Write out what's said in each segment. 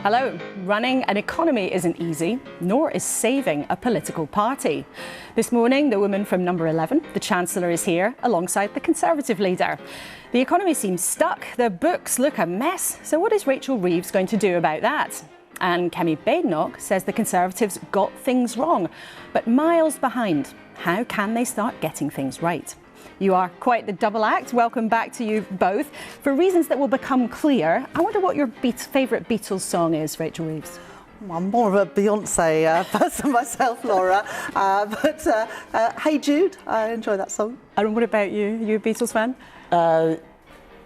Hello. Running an economy isn't easy, nor is saving a political party. This morning, the woman from number 11, the Chancellor, is here alongside the Conservative leader. The economy seems stuck, the books look a mess, so what is Rachel Reeves going to do about that? And Kemi Badenoch says the Conservatives got things wrong, but miles behind. How can they start getting things right? You are quite the double act. Welcome back to you both. For reasons that will become clear, I wonder what your favourite Beatles song is, Rachel Reeves. I'm more of a Beyonce person myself, Laura. But Hey Jude, I enjoy that song. And what about you? Are you a Beatles fan?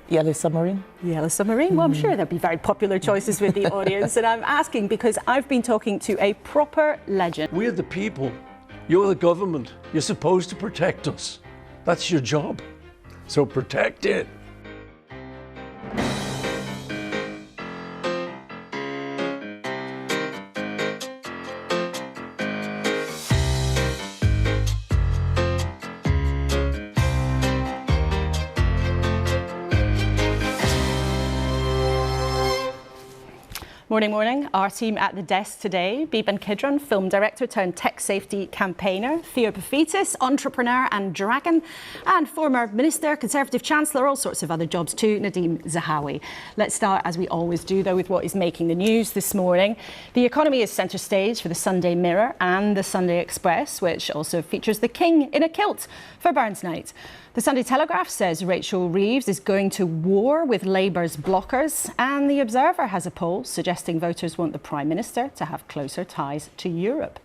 Yellow Submarine. Yellow Submarine? Well, I'm sure there'll be very popular choices with the audience. And I'm asking because I've been talking to a proper legend. We're the people. You're the government. You're supposed to protect us. That's your job. So protect it. Morning. Our team at the desk today: Biban Kidron, film director turned tech safety campaigner; Theo Pafitis, entrepreneur and dragon; and former minister, Conservative Chancellor, all sorts of other jobs too, Nadeem Zahawi. Let's start, as we always do, though, with what is making the news this morning. The economy is centre stage for the Sunday Mirror and the Sunday Express, which also features the King in a kilt for Burns Night. The Sunday Telegraph says Rachel Reeves is going to war with Labour's blockers, and The Observer has a poll suggesting voters want the Prime Minister to have closer ties to Europe.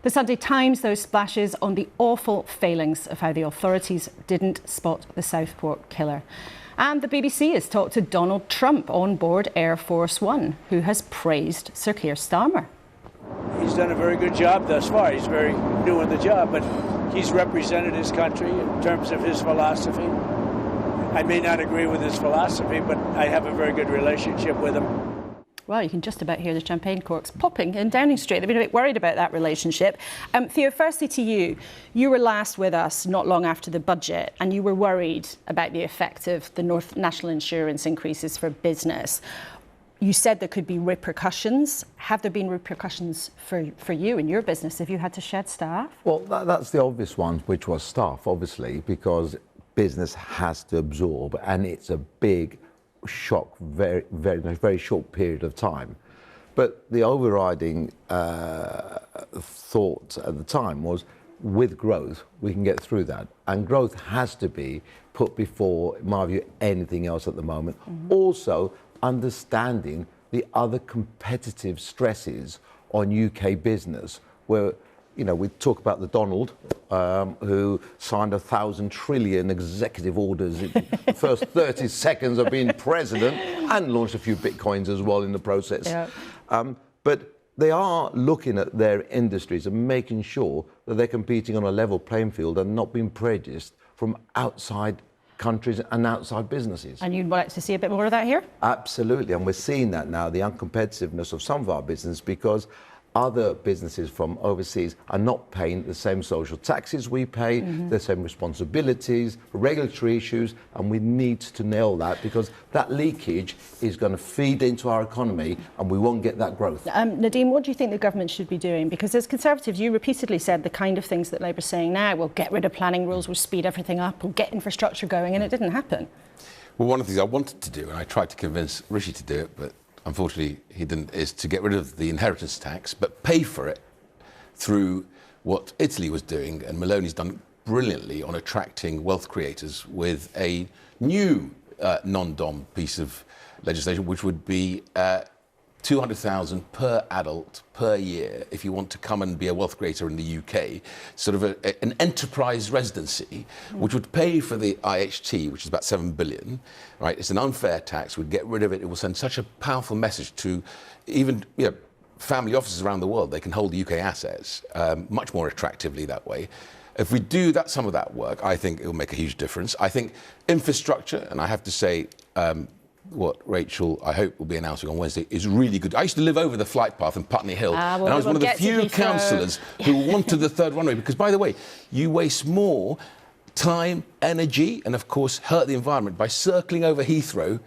The Sunday Times, though, splashes on the awful failings of how the authorities didn't spot the Southport killer. And the BBC has talked to Donald Trump on board Air Force One, who has praised Sir Keir Starmer. He's done a very good job thus far. He's very new in the job, but he's represented his country in terms of his philosophy. I may not agree with his philosophy, but I have a very good relationship with him. Well, you can just about hear the champagne corks popping in Downing Street. They've been a bit worried about that relationship. Theo, firstly to you. You were last with us not long after the budget, and you were worried about the effect of the National Insurance increases for business. You said there could be repercussions. Have there been repercussions for you and your business if you had to shed staff? Well, that's the obvious one, which was staff, obviously, because business has to absorb, and it's a big shock, very short period of time. But the overriding thought at the time was, with growth, we can get through that. And growth has to be put before, in my view, anything else at the moment. Mm-hmm. Also, understanding the other competitive stresses on UK business, where, you know, we talk about the Donald, who signed 1,000 trillion executive orders in the first 30 seconds of being president, and launched a few bitcoins as well in the process. Yeah. But they are looking at their industries and making sure that they're competing on a level playing field and not being prejudiced from outside countries and outside businesses. And you'd like to see a bit more of that here? Absolutely, and we're seeing that now, the uncompetitiveness of some of our business, because other businesses from overseas are not paying the same social taxes we pay, the same responsibilities, regulatory issues, and we need to nail that, because that leakage is going to feed into our economy and we won't get that growth. Nadeem, what do you think the government should be doing? Because as Conservatives, you repeatedly said the kind of things that Labour's saying now: we'll get rid of planning rules, we'll speed everything up, we'll get infrastructure going, and it didn't happen. Well, one of the things I wanted to do, and I tried to convince Rishi to do it, but unfortunately he didn't, is to get rid of the inheritance tax, but pay for it through what Italy was doing, and Maloney's done brilliantly on attracting wealth creators with a new non-dom piece of legislation, which would be 200,000 per adult per year if you want to come and be a wealth creator in the UK, sort of an enterprise residency, which would pay for the IHT, which is about 7 billion, right? It's an unfair tax. We'd get rid of it. It will send such a powerful message to even, you know, family offices around the world. They can hold UK assets much more attractively that way. If we do that, some of that work, I think it will make a huge difference. I think infrastructure, and I have to say, what Rachel, I hope, will be announcing on Wednesday is really good. I used to live over the flight path in Putney Hill, and I was one of the few councillors who wanted the third runway, because, by the way, you waste more time, energy, and of course hurt the environment by circling over Heathrow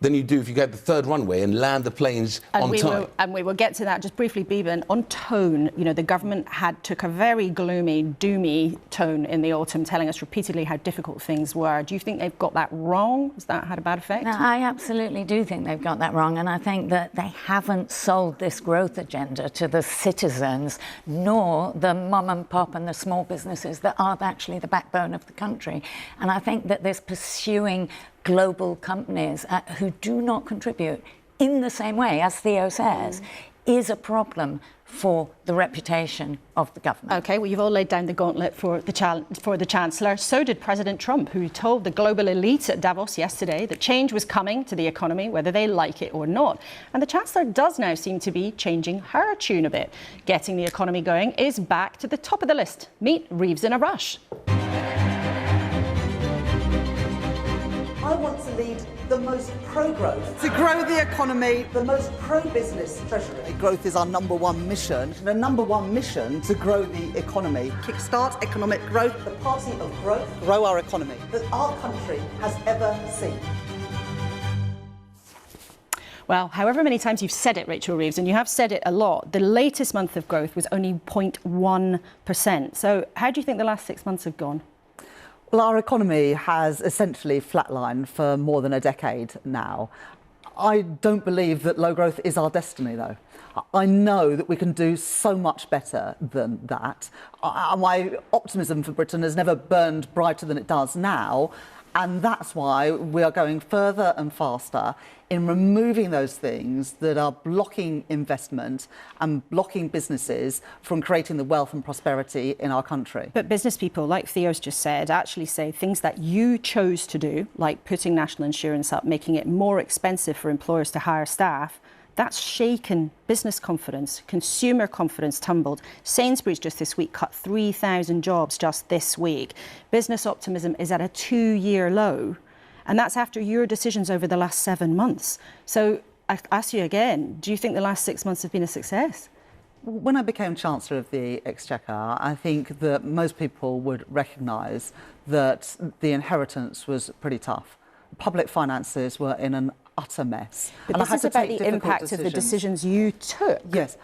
than you do if you get the third runway and land the planes on time. And we will get to that just briefly, Beeban. On tone, you know, the government took a very gloomy, doomy tone in the autumn, telling us repeatedly how difficult things were. Do you think they've got that wrong? Has that had a bad effect? No, I absolutely do think they've got that wrong, and I think that they haven't sold this growth agenda to the citizens, nor the mum and pop and the small businesses that are actually the backbone of the country. And I think that this pursuing global companies who do not contribute in the same way, as Theo says, is a problem for the reputation of the government. OK, well, you've all laid down the gauntlet for the Chancellor. So did President Trump, who told the global elite at Davos yesterday that change was coming to the economy, whether they like it or not. And the Chancellor does now seem to be changing her tune a bit. Getting the economy going is back to the top of the list. Meet Reeves in a rush. I want to lead the most pro-growth. To grow the economy, the most pro-business treasury. Growth is our number one mission. The number one mission to grow the economy. Kickstart economic growth. The party of growth. Grow our economy that our country has ever seen. Well, however many times you've said it, Rachel Reeves, and you have said it a lot, the latest month of growth was only 0.1%. So how do you think the last 6 months have gone? Well, our economy has essentially flatlined for more than a decade now. I don't believe that low growth is our destiny, though. I know that we can do so much better than that. My optimism for Britain has never burned brighter than it does now. And that's why we are going further and faster in removing those things that are blocking investment and blocking businesses from creating the wealth and prosperity in our country. But business people, like Theo's just said, actually say things that you chose to do, like putting national insurance up, making it more expensive for employers to hire staff, that's shaken business confidence. Consumer confidence tumbled. Sainsbury's just this week cut 3,000 jobs just this week. Business optimism is at a 2-year low. And that's after your decisions over the last 7 months. So I ask you again, do you think the last 6 months have been a success? When I became Chancellor of the Exchequer, I think that most people would recognise that the inheritance was pretty tough. Public finances were in an utter mess. But this is about the impact of the decisions you took. Yes,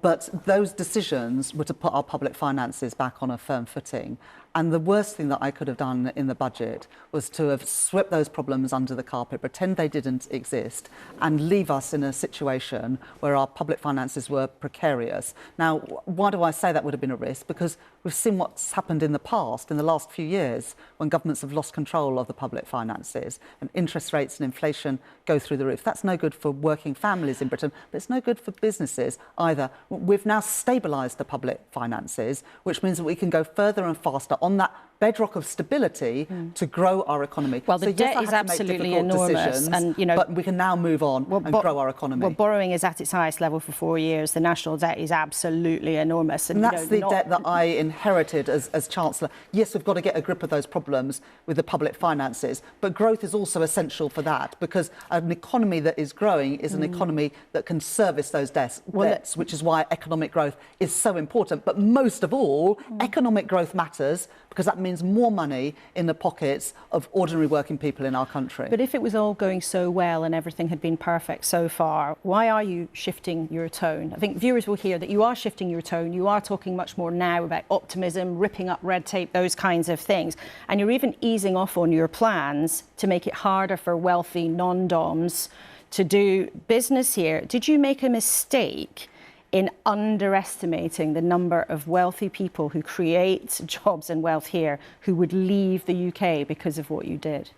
but those decisions were to put our public finances back on a firm footing. And the worst thing that I could have done in the budget was to have swept those problems under the carpet, pretend they didn't exist, and leave us in a situation where our public finances were precarious. Now, why do I say that would have been a risk? Because we've seen what's happened in the past, in the last few years, when governments have lost control of the public finances and interest rates and inflation go through the roof. That's no good for working families in Britain, but it's no good for businesses either. We've now stabilised the public finances, which means that we can go further and faster on that bedrock of stability to grow our economy. Well, the debt is absolutely enormous, and but we can now move on and grow our economy. Well, borrowing is at its highest level for 4 years. The national debt is absolutely enormous, and that's the debt that I inherited as Chancellor. Yes, we've got to get a grip of those problems with the public finances, but growth is also essential for that, because an economy that is growing is an economy that can service those debts, which is why economic growth is so important. But most of all, economic growth matters because that means more money in the pockets of ordinary working people in our country. But if it was all going so well and everything had been perfect so far, why are you shifting your tone? I think viewers will hear that you are shifting your tone. You are talking much more now about optimism, ripping up red tape, those kinds of things. And you're even easing off on your plans to make it harder for wealthy non-doms to do business here. Did you make a mistake in underestimating the number of wealthy people who create jobs and wealth here who would leave the UK because of what you did?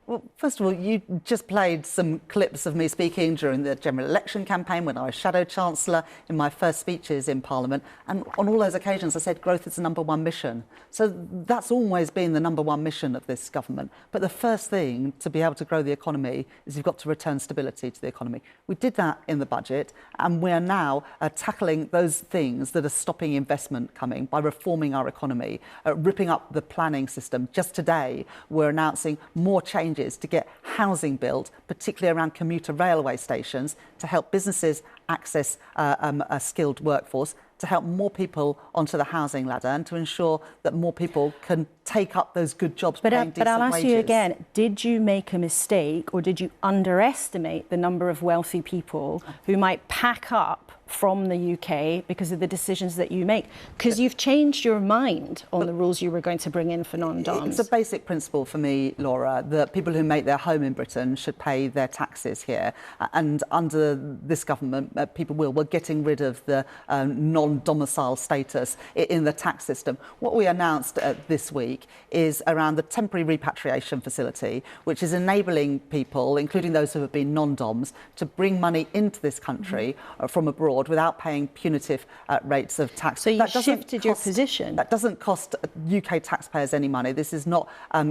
Well, first of all, you just played some clips of me speaking during the general election campaign when I was Shadow Chancellor, in my first speeches in Parliament. And on all those occasions, I said growth is the number one mission. So that's always been the number one mission of this government. But the first thing to be able to grow the economy is you've got to return stability to the economy. We did that in the budget, and we are now tackling those things that are stopping investment coming by reforming our economy, ripping up the planning system. Just today, we're announcing more changes to get housing built, particularly around commuter railway stations, to help businesses access a skilled workforce. to help more people onto the housing ladder and to ensure that more people can take up those good jobs paying decent wages. But I'll ask you again, did you make a mistake or did you underestimate the number of wealthy people who might pack up from the UK because of the decisions that you make? Because you've changed your mind on the rules you were going to bring in for non-doms. It's a basic principle for me, Laura, that people who make their home in Britain should pay their taxes here. And under this government, people will. We're getting rid of the non-domicile status in the tax system. What we announced this week is around the temporary repatriation facility, which is enabling people, including those who have been non-doms, to bring money into this country from abroad without paying punitive rates of tax. So you shifted your position. That doesn't cost UK taxpayers any money. This is not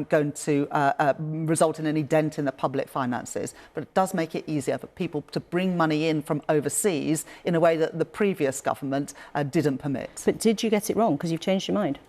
going to result in any dent in the public finances, but it does make it easier for people to bring money in from overseas in a way that the previous government didn't permit. But did you get it wrong because you've changed your mind?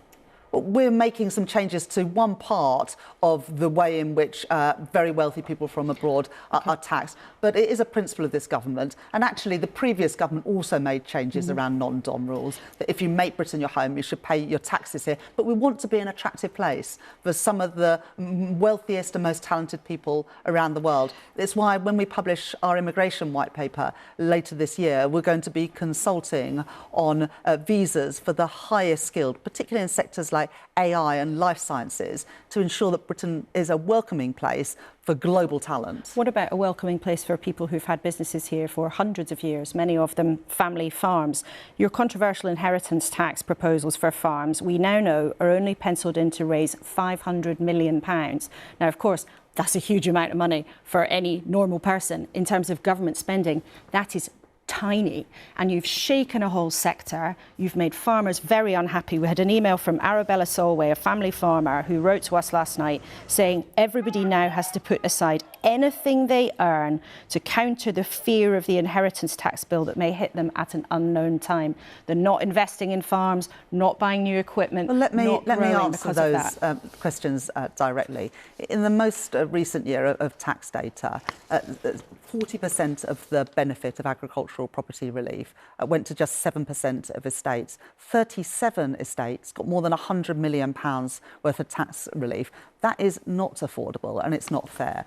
We're making some changes to one part of the way in which very wealthy people from abroad are taxed. But it is a principle of this government. And actually, the previous government also made changes around non-dom rules. That if you make Britain your home, you should pay your taxes here. But we want to be an attractive place for some of the wealthiest and most talented people around the world. It's why when we publish our immigration white paper later this year, we're going to be consulting on visas for the highest skilled, particularly in sectors like AI and life sciences, to ensure that Britain is a welcoming place for global talent. What about a welcoming place for people who've had businesses here for hundreds of years, many of them family farms? Your controversial inheritance tax proposals for farms, we now know, are only penciled in to raise £500 million. Now, of course, that's a huge amount of money for any normal person. In terms of government spending, that is tiny, and you've shaken a whole sector. You've made farmers very unhappy. We had an email from Arabella Solway, a family farmer, who wrote to us last night saying everybody now has to put aside anything they earn to counter the fear of the inheritance tax bill that may hit them at an unknown time. They're not investing in farms, not buying new equipment. Well, let me answer those questions directly. In the most recent year of tax data, 40% of the benefit of agricultural property relief went to just 7% of estates. 37 estates got more than £100 million worth of tax relief. That is not affordable and it's not fair.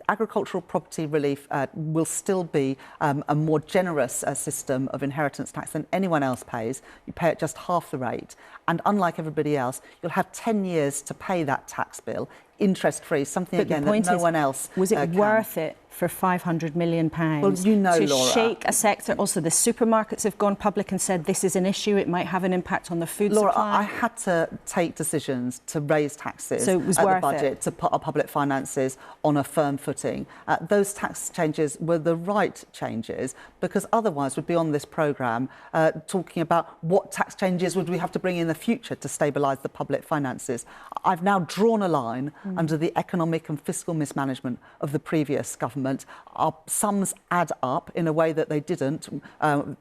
Agricultural property relief will still be a more generous system of inheritance tax than anyone else pays. You pay at just half the rate. And unlike everybody else, you'll have 10 years to pay that tax bill, interest-free, something, again, that no one else was it worth it for £500 million well, you know, to Laura, shake a sector? Also, the supermarkets have gone public and said this is an issue, it might have an impact on the food Laura, supply. I had to take decisions to raise taxes so it was at worth the budget to put our public finances on a firm footing. Those tax changes were the right changes, because otherwise we'd be on this programme talking about what tax changes would we have to bring in the future to stabilise the public finances. I've now drawn a line under the economic and fiscal mismanagement of the previous government. Our sums add up in a way that they didn't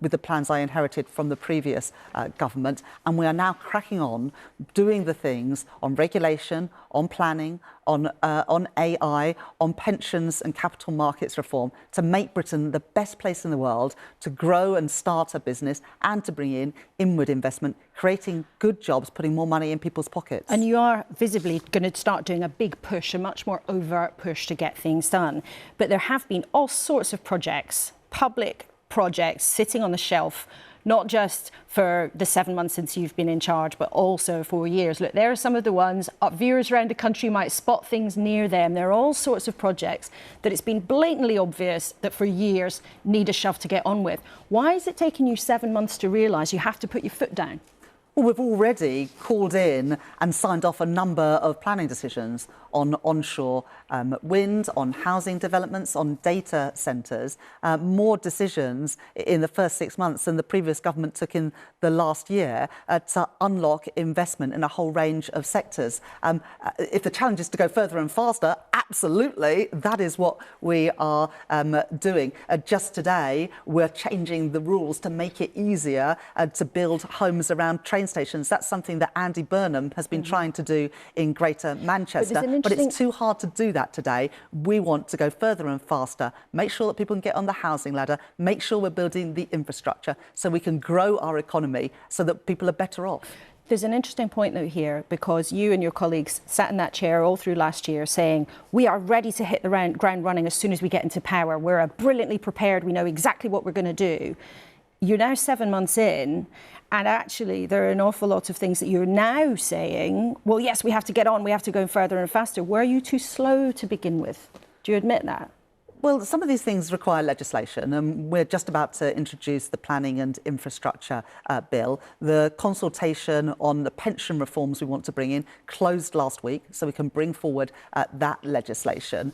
with the plans I inherited from the previous government, and we are now cracking on doing the things on regulation, on planning, on AI, on pensions and capital markets reform to make Britain the best place in the world to grow and start a business and to bring in inward investment, creating good jobs, putting more money in people's pockets. And you are visibly going to start doing a big push, a much more overt push to get things done. But there have been all sorts of projects, public projects, sitting on the shelf, not just for the 7 months since you've been in charge, but also for years. Look, there are some of the ones, viewers around the country might spot things near them. There are all sorts of projects that it's been blatantly obvious that for years need a shove to get on with. Why is it taking you 7 months to realise you have to put your foot down? Well, we've already called in and signed off a number of planning decisions on onshore wind, on housing developments, on data centres, more decisions in the first 6 months than the previous government took in the last year to unlock investment in a whole range of sectors. If the challenge is to go further and faster, absolutely, that is what we are doing. Just today, we're changing the rules to make it easier to build homes around train train stations. That's something that Andy Burnham has been trying to do in Greater Manchester, but it's too hard to do that today. We want to go further and faster, make sure that people can get on the housing ladder, make sure we're building the infrastructure so we can grow our economy so that people are better off. There's an interesting point though here, because you and your colleagues sat in that chair all through last year saying we are ready to hit the ground running as soon as we get into power. We're brilliantly prepared. We know exactly what we're going to do. You're now 7 months in, and actually there are an awful lot of things that you're now saying, well, yes, we have to get on, we have to go further and faster. Were you too slow to begin with? Do you admit that? Well, some of these things require legislation, and we're just about to introduce the Planning and Infrastructure Bill. The consultation on the pension reforms we want to bring in closed last week, so we can bring forward that legislation.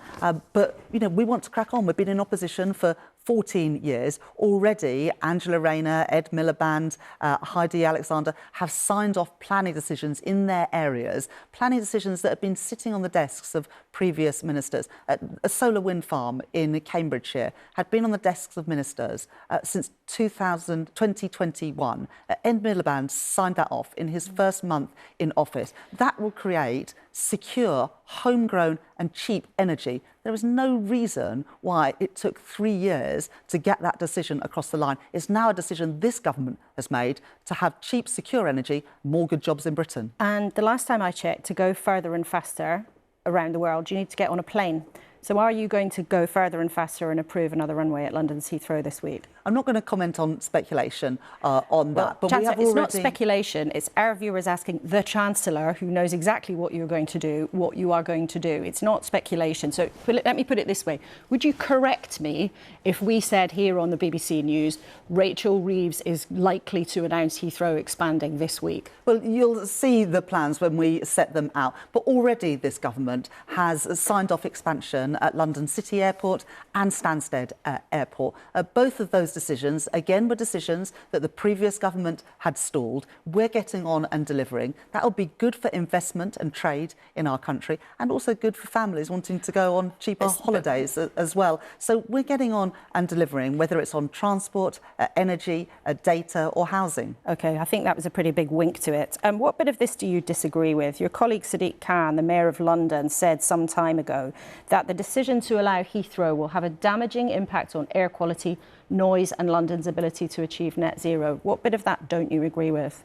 But, you know, we want to crack on. We've been in opposition for 14 years. Already, Angela Rayner, Ed Miliband, Heidi Alexander have signed off planning decisions in their areas, planning decisions that have been sitting on the desks of previous ministers. A solar wind farm in Cambridgeshire had been on the desks of ministers since 2021. Ed Miliband signed that off in his first month in office. That will create secure, homegrown and cheap energy. There is no reason why it took 3 years to get that decision across the line. It's now a decision this government has made to have cheap, secure energy, more good jobs in Britain. And the last time I checked, to go further and faster around the world, you need to get on a plane. So are you going to go further and faster and approve another runway at London's Heathrow this week? I'm not going to comment on speculation on that. But Chancellor, we have already... It's not speculation. It's our viewers asking the Chancellor, who knows exactly what you're going to do, what you are going to do. It's not speculation. So let me put it this way. Would you correct me if we said here on the BBC News, Rachel Reeves is likely to announce Heathrow expanding this week? Well, you'll see the plans when we set them out. But already this government has signed off expansion at London City Airport and Stansted Airport. Both of those decisions, again, were decisions that the previous government had stalled. We're getting on and delivering. That will be good for investment and trade in our country, and also good for families wanting to go on cheaper holidays as well. So we're getting on and delivering, whether it's on transport, energy, data or housing. OK, I think that was a pretty big wink to it. What bit of this do you disagree with? Your colleague Sadiq Khan, the Mayor of London, said some time ago that the decision to allow Heathrow will have a damaging impact on air quality, noise and London's ability to achieve net zero. What bit of that don't you agree with?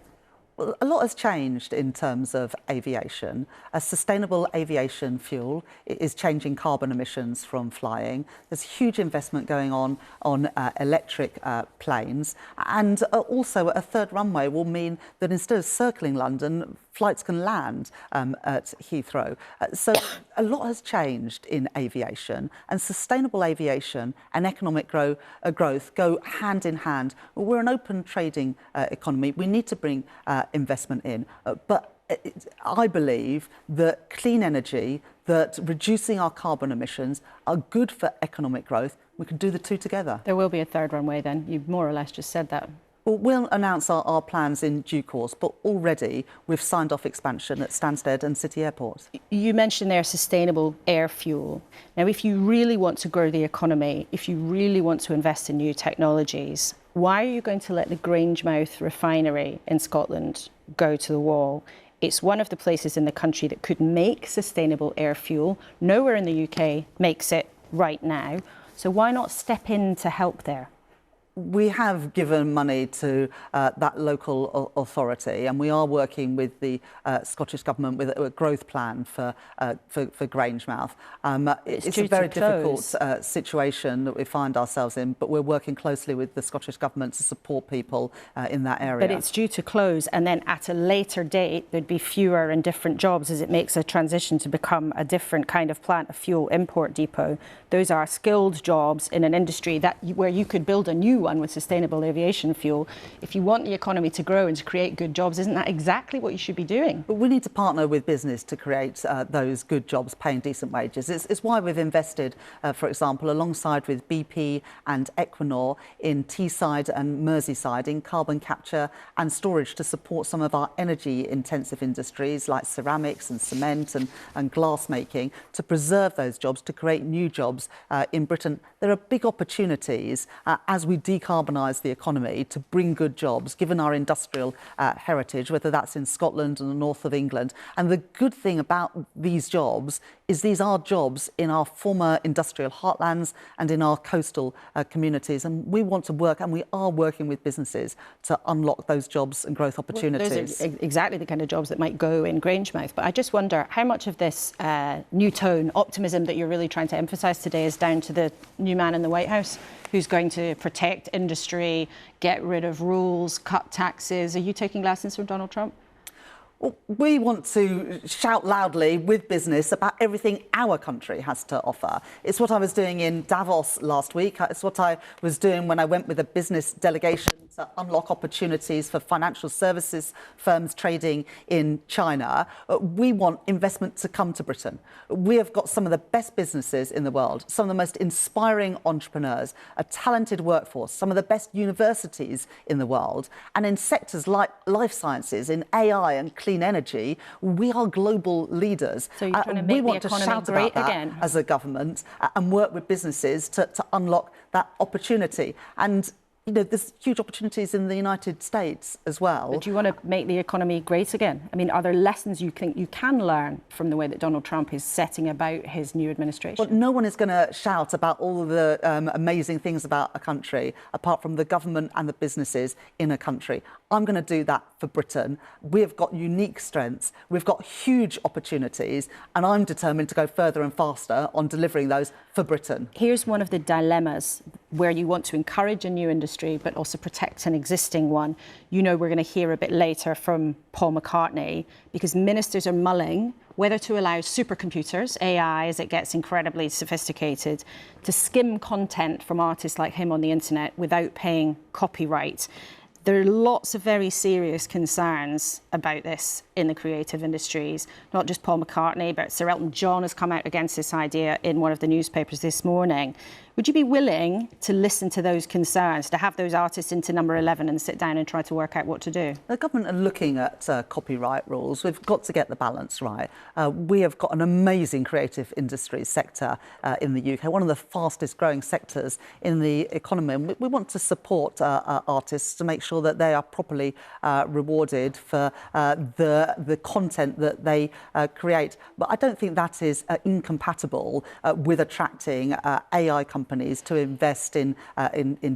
Well, a lot has changed in terms of aviation. A sustainable aviation fuel is changing carbon emissions from flying. There's huge investment going on electric planes. And also a third runway will mean that instead of circling London, flights can land at Heathrow. So a lot has changed in aviation, and sustainable aviation and economic growth go hand in hand. We're an open trading economy. We need to bring investment in. But I believe that clean energy, that reducing our carbon emissions are good for economic growth. We can do the two together. There will be a third runway then. You more or less just said that. Well, we'll announce our plans in due course, but already we've signed off expansion at Stansted and City Airport. You mentioned there sustainable air fuel. Now, if you really want to grow the economy, if you really want to invest in new technologies, why are you going to let the Grangemouth refinery in Scotland go to the wall? It's one of the places in the country that could make sustainable air fuel. Nowhere in the UK makes it right now. So why not step in to help there? We have given money to that local authority, and we are working with the Scottish Government with a growth plan for Grangemouth. It's a very difficult situation that we find ourselves in, but we're working closely with the Scottish Government to support people in that area. But it's due to close, and then at a later date there'd be fewer and different jobs as it makes a transition to become a different kind of plant, a fuel import depot. Those are skilled jobs in an industry where you could build a new one with sustainable aviation fuel. If you want the economy to grow and to create good jobs, isn't that exactly what you should be doing? But we need to partner with business to create those good jobs paying decent wages. It's why we've invested, for example, alongside with BP and Equinor in Teesside and Merseyside in carbon capture and storage to support some of our energy intensive industries like ceramics and cement and glass making, to preserve those jobs, to create new jobs in Britain. There are big opportunities as we decarbonise the economy, to bring good jobs, given our industrial heritage, whether that's in Scotland and the north of England. And the good thing about these jobs is these are jobs in our former industrial heartlands and in our coastal communities. And we want to work, and we are working with businesses to unlock those jobs and growth opportunities. Well, those are exactly the kind of jobs that might go in Grangemouth. But I just wonder how much of this new tone, optimism that you're really trying to emphasise today is down to the new man in the White House who's going to protect industry, get rid of rules, cut taxes. Are you taking lessons from Donald Trump? Well, we want to shout loudly with business about everything our country has to offer. It's what I was doing in Davos last week. It's what I was doing when I went with a business delegation to unlock opportunities for financial services firms trading in China. We want investment to come to Britain. We have got some of the best businesses in the world, some of the most inspiring entrepreneurs, a talented workforce, some of the best universities in the world. And in sectors like life sciences, in AI and clean energy, we are global leaders. So you're trying to make we want the to economy shout great about that again as a government and work with businesses to unlock that opportunity. And you know, there's huge opportunities in the United States as well. But do you want to make the economy great again? I mean, are there lessons you think you can learn from the way that Donald Trump is setting about his new administration? Well, no one is going to shout about all of the amazing things about a country, apart from the government and the businesses in a country. I'm going to do that for Britain. We have got unique strengths. We've got huge opportunities, and I'm determined to go further and faster on delivering those for Britain. Here's one of the dilemmas where you want to encourage a new industry but also protect an existing one. You know, we're going to hear a bit later from Paul McCartney, because ministers are mulling whether to allow supercomputers, AI, as it gets incredibly sophisticated, to skim content from artists like him on the internet without paying copyright. There are lots of very serious concerns about this in the creative industries. Not just Paul McCartney, but Sir Elton John has come out against this idea in one of the newspapers this morning. Would you be willing to listen to those concerns, to have those artists into number 11 and sit down and try to work out what to do? The government are looking at copyright rules. We've got to get the balance right. We have got an amazing creative industries sector in the UK, one of the fastest growing sectors in the economy. And we want to support artists to make sure that they are properly rewarded for the content that they create. But I don't think that is incompatible with attracting AI companies to invest in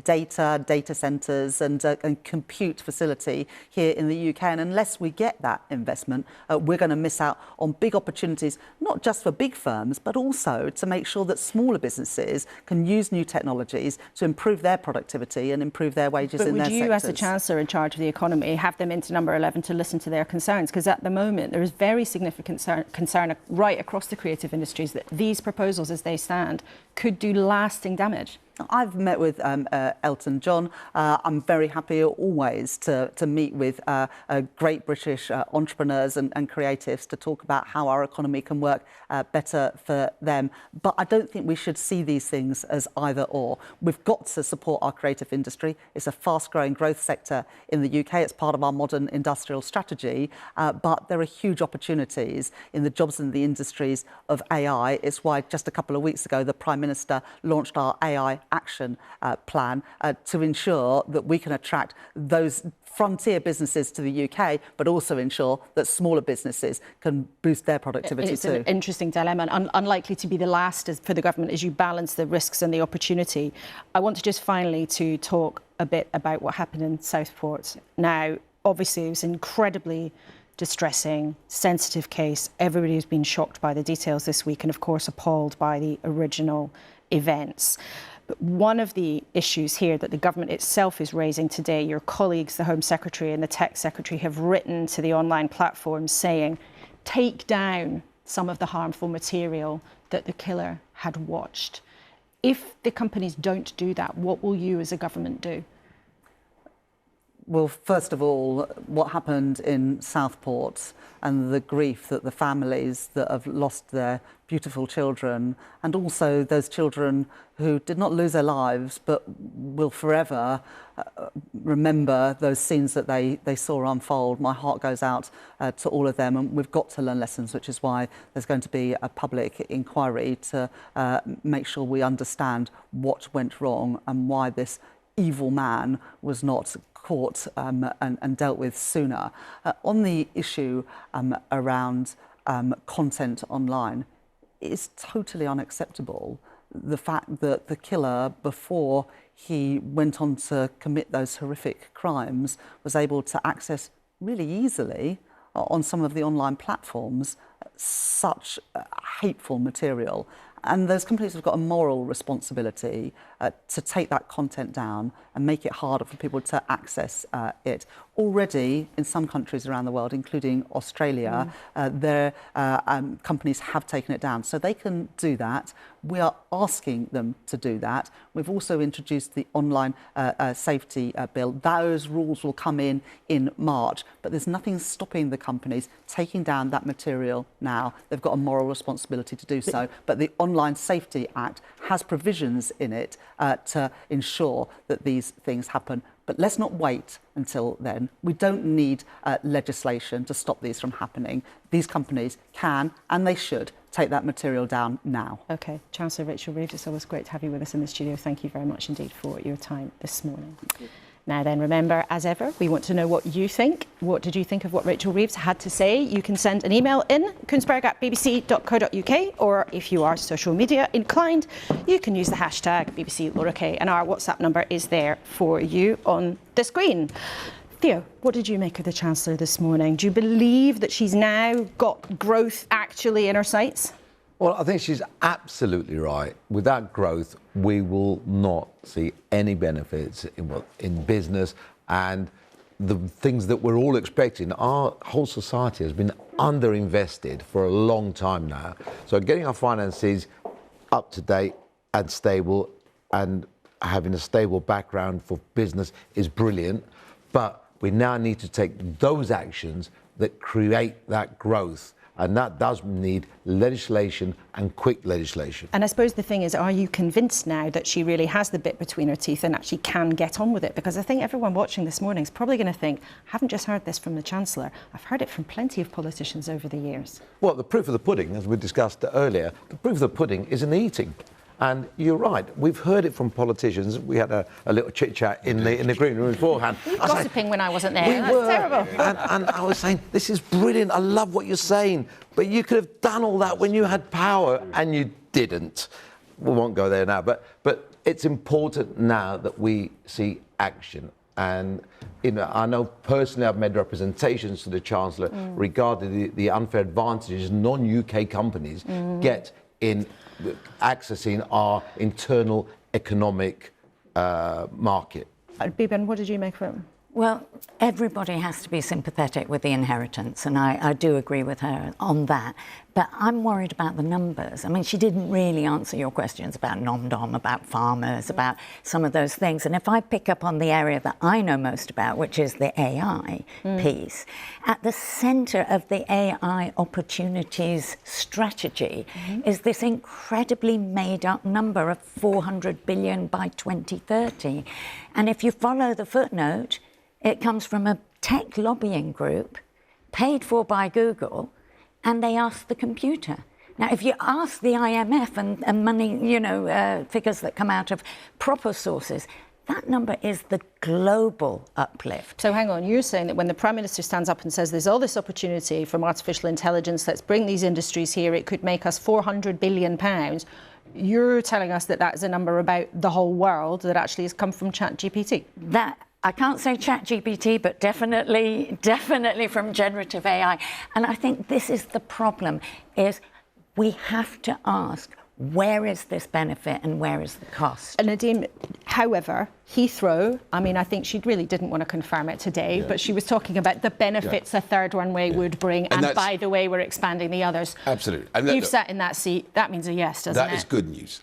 data centres and compute facility here in the UK. And unless we get that investment, we're going to miss out on big opportunities, not just for big firms, but also to make sure that smaller businesses can use new technologies to improve their productivity and improve their wages in their sectors. But would you, as the Chancellor in charge of the economy, have them into number 11 to listen to their concerns? Because at the moment, there is very significant concern right across the creative industries that these proposals, as they stand, could do lasting damage. I've met with Elton John. I'm very happy always to meet with great British entrepreneurs and creatives to talk about how our economy can work better for them. But I don't think we should see these things as either or. We've got to support our creative industry. It's a fast-growing growth sector in the UK. It's part of our modern industrial strategy. But there are huge opportunities in the jobs and the industries of AI. It's why just a couple of weeks ago, the Prime Minister launched our AI action plan to ensure that we can attract those frontier businesses to the UK, but also ensure that smaller businesses can boost their productivity it's too. It's an interesting dilemma, and unlikely to be the last for the government as you balance the risks and the opportunity. I want to just finally to talk a bit about what happened in Southport. Now, obviously, it was incredibly distressing, sensitive case. Everybody has been shocked by the details this week and, of course, appalled by the original events. But one of the issues here that the government itself is raising today, your colleagues, the Home Secretary and the Tech Secretary, have written to the online platforms saying, take down some of the harmful material that the killer had watched. If the companies don't do that, what will you as a government do? Well, first of all, what happened in Southport and the grief that the families that have lost their beautiful children, and also those children who did not lose their lives but will forever remember those scenes that they saw unfold. My heart goes out to all of them, and we've got to learn lessons, which is why there's going to be a public inquiry to make sure we understand what went wrong and why this evil man was not caught and dealt with sooner. On the issue around content online, it's totally unacceptable the fact that the killer, before he went on to commit those horrific crimes, was able to access really easily on some of the online platforms such hateful material. And those companies have got a moral responsibility to take that content down and make it harder for people to access it. Already, in some countries around the world, including Australia, their companies have taken it down. So they can do that. We are asking them to do that. We've also introduced the online safety bill. Those rules will come in March, but there's nothing stopping the companies taking down that material now. They've got a moral responsibility to do so. But the Online Safety Act has provisions in it to ensure that these things happen. But let's not wait until then. We don't need legislation to stop these from happening. These companies can, and they should, take that material down now. OK. Chancellor Rachel Reeves, it's always great to have you with us in the studio. Thank you very much indeed for your time this morning. Now then, remember, as ever, we want to know what you think. What did you think of what Rachel Reeves had to say? You can send an email in, kuenssberg@bbc.co.uk, or if you are social media inclined, you can use the hashtag BBC Laura K, and our WhatsApp number is there for you on the screen. Theo, what did you make of the Chancellor this morning? Do you believe that she's now got growth actually in her sights? Well, I think she's absolutely right. Without growth, we will not see any benefits in business and the things that we're all expecting. Our whole society has been underinvested for a long time now. So getting our finances up to date and stable and having a stable background for business is brilliant. But we now need to take those actions that create that growth. And that does need legislation and quick legislation. And I suppose the thing is, are you convinced now that she really has the bit between her teeth and actually can get on with it? Because I think everyone watching this morning is probably going to think, I haven't just heard this from the Chancellor, I've heard it from plenty of politicians over the years. Well, the proof of the pudding, as we discussed earlier, the proof of the pudding is in the eating. And you're right, we've heard it from politicians. We had a little chit-chat in the green room beforehand. Gossiping when I wasn't there. That's terrible. And I was saying, this is brilliant, I love what you're saying, but you could have done all that when you had power, and you didn't. We won't go there now, but it's important now that we see action. And I know personally I've made representations to the Chancellor regarding the unfair advantages non-UK companies get in accessing our internal economic market. Biban, what did you make of it? Well, everybody has to be sympathetic with the inheritance, and I do agree with her on that. But I'm worried about the numbers. I mean, she didn't really answer your questions about nom-dom, about farmers, about some of those things. And if I pick up on the area that I know most about, which is the AI piece, at the centre of the AI opportunities strategy is this incredibly made-up number of 400 billion by 2030. And if you follow the footnote, it comes from a tech lobbying group paid for by Google, and they asked the computer. Now, if you ask the IMF and money, figures that come out of proper sources, that number is the global uplift. So hang on, you're saying that when the Prime Minister stands up and says there's all this opportunity from artificial intelligence, let's bring these industries here, it could make us £400 billion, you're telling us that that's a number about the whole world that actually has come from ChatGPT? That I can't say ChatGPT, but definitely from generative AI. And I think this is the problem, is we have to ask, where is this benefit and where is the cost? And Nadeem, however, Heathrow, I mean, I think she really didn't want to confirm it today, but she was talking about the benefits a third runway would bring. And by the way, we're expanding the others. Absolutely. And you've sat in that seat. That means a yes, doesn't it? That is good news,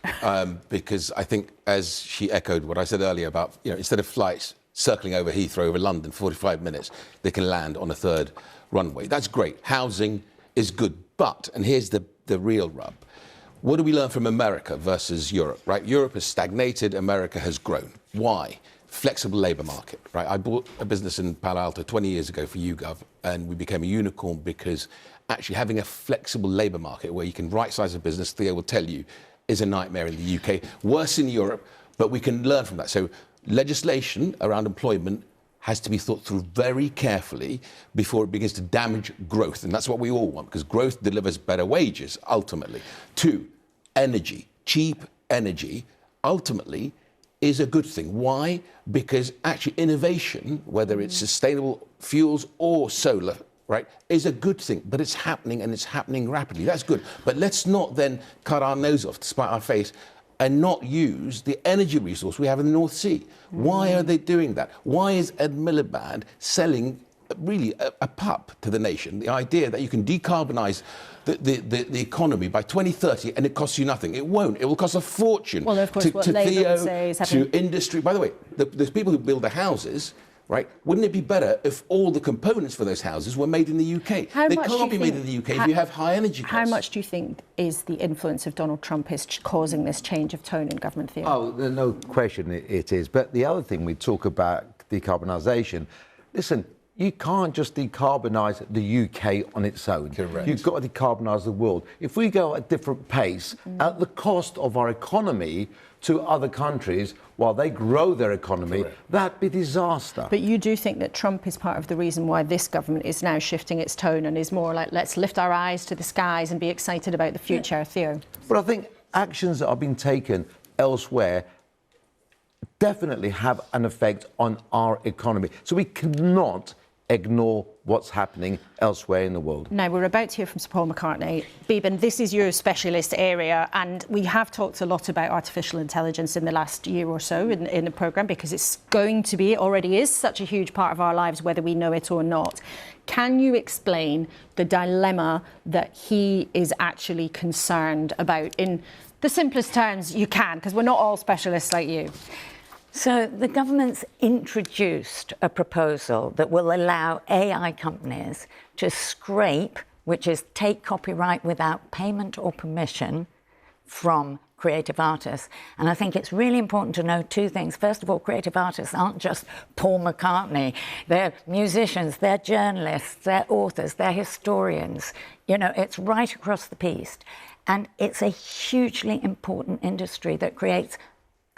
because I think, as she echoed what I said earlier about, instead of flights circling over Heathrow, over London, 45 minutes, they can land on a third runway. That's great. Housing is good. But, and here's the real rub, what do we learn from America versus Europe, right? Europe has stagnated, America has grown. Why? Flexible labour market, right? I bought a business in Palo Alto 20 years ago for YouGov, and we became a unicorn because actually having a flexible labour market where you can right-size a business, Theo will tell you, is a nightmare in the UK. Worse in Europe, but we can learn from that. So legislation around employment has to be thought through very carefully before it begins to damage growth. And that's what we all want, because growth delivers better wages, ultimately. 2, energy. Cheap energy, ultimately, is a good thing. Why? Because actually innovation, whether it's sustainable fuels or solar, right, is a good thing. But it's happening, and it's happening rapidly. That's good. But let's not then cut our nose off to spite our face and not use the energy resource we have in the North Sea. Why are they doing that? Why is Ed Miliband selling really a pup to the nation? The idea that you can decarbonise the economy by 2030 and it costs you nothing. It won't. It will cost a fortune. Well, of course, to what Theo, Labour would say is to industry. By the way, the people who build the houses, right? Wouldn't it be better if all the components for those houses were made in the UK? They can't be made in the UK if you have high energy costs. How much do you think is the influence of Donald Trump is causing this change of tone in government theory? Oh, no question it is. But the other thing, we talk about decarbonisation. Listen, you can't just decarbonise the UK on its own. Correct. You've got to decarbonise the world. If we go at a different pace, at the cost of our economy to other countries, while they grow their economy, that'd be disaster. But you do think that Trump is part of the reason why this government is now shifting its tone and is more like, let's lift our eyes to the skies and be excited about the future, Theo? But I think actions that are being taken elsewhere definitely have an effect on our economy. So we cannot ignore what's happening elsewhere in the world. Now, we're about to hear from Sir Paul McCartney. Beeban, this is your specialist area, and we have talked a lot about artificial intelligence in the last year or so in the programme, because it's going to be, it already is, such a huge part of our lives, whether we know it or not. Can you explain the dilemma that he is actually concerned about in the simplest terms you can, because we're not all specialists like you? So the government's introduced a proposal that will allow AI companies to scrape, which is take copyright without payment or permission from creative artists. And I think it's really important to know 2 things. First of all, creative artists aren't just Paul McCartney. They're musicians, they're journalists, they're authors, they're historians. You know, it's right across the piece. And it's a hugely important industry that creates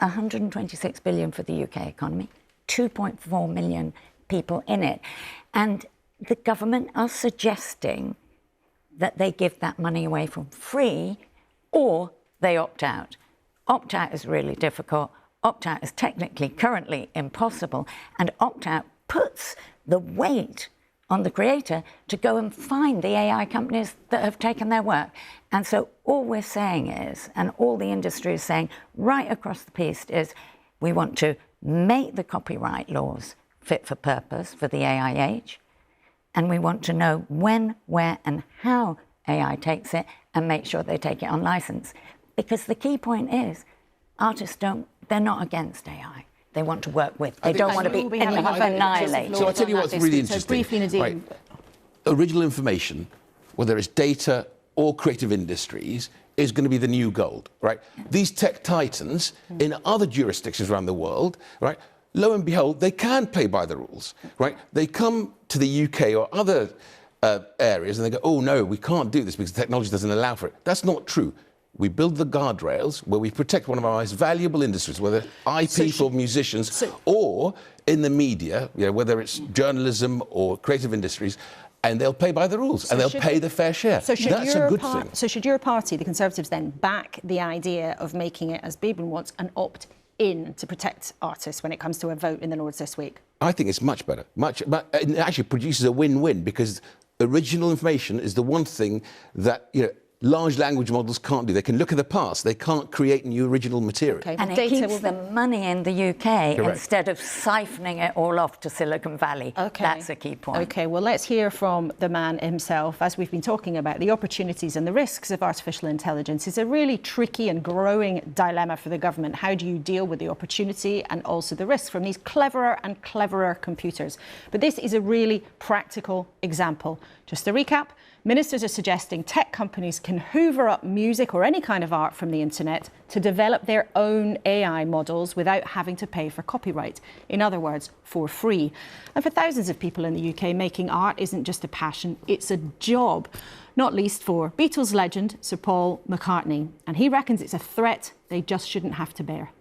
126 billion for the UK economy, 2.4 million people in it. And the government are suggesting that they give that money away for free or they opt out. Opt out is really difficult. Opt out is technically currently impossible. And opt out puts the weight on the creator to go and find the AI companies that have taken their work. And so all we're saying is, and all the industry is saying right across the piece is, we want to make the copyright laws fit for purpose for the AI age. And we want to know when, where and how AI takes it and make sure they take it on license. Because the key point is, artists they're not against AI. They want to work with. They don't want to be annihilated. So I'll tell you what's really interesting. So briefly, Nadine. Right. Original information, whether it's data or creative industries, is going to be the new gold, right? These tech titans in other jurisdictions around the world, right, lo and behold, they can play by the rules, right? They come to the UK or other areas and they go, oh no, we can't do this because the technology doesn't allow for it. That's not true. We build the guardrails where we protect one of our most valuable industries, whether IP for musicians or in the media, you know, whether it's journalism or creative industries, and they'll play by the rules and they'll pay the fair share. So that's a good thing. So should your party, the Conservatives, then back the idea of making it, as Beeban wants, an opt-in to protect artists when it comes to a vote in the Lords this week? I think it's much better. It actually produces a win-win, because original information is the one thing that, you know, large language models can't do. They can look at the past. They can't create new original material. Okay, and it keeps the money in the UK instead of siphoning it all off to Silicon Valley. Okay. That's a key point. OK, well, let's hear from the man himself. As we've been talking about, the opportunities and the risks of artificial intelligence is a really tricky and growing dilemma for the government. How do you deal with the opportunity and also the risks from these cleverer and cleverer computers? But this is a really practical example. Just to recap, ministers are suggesting tech companies can hoover up music or any kind of art from the internet to develop their own AI models without having to pay for copyright. In other words, for free. And for thousands of people in the UK, making art isn't just a passion, it's a job. Not least for Beatles legend Sir Paul McCartney. And he reckons it's a threat they just shouldn't have to bear.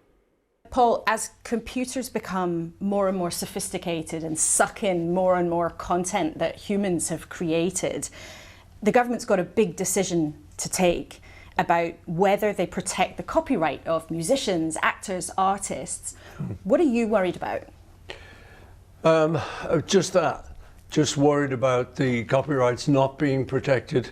Paul, as computers become more and more sophisticated and suck in more and more content that humans have created, the government's got a big decision to take about whether they protect the copyright of musicians, actors, artists. What are you worried about? Just that. Just worried about the copyrights not being protected.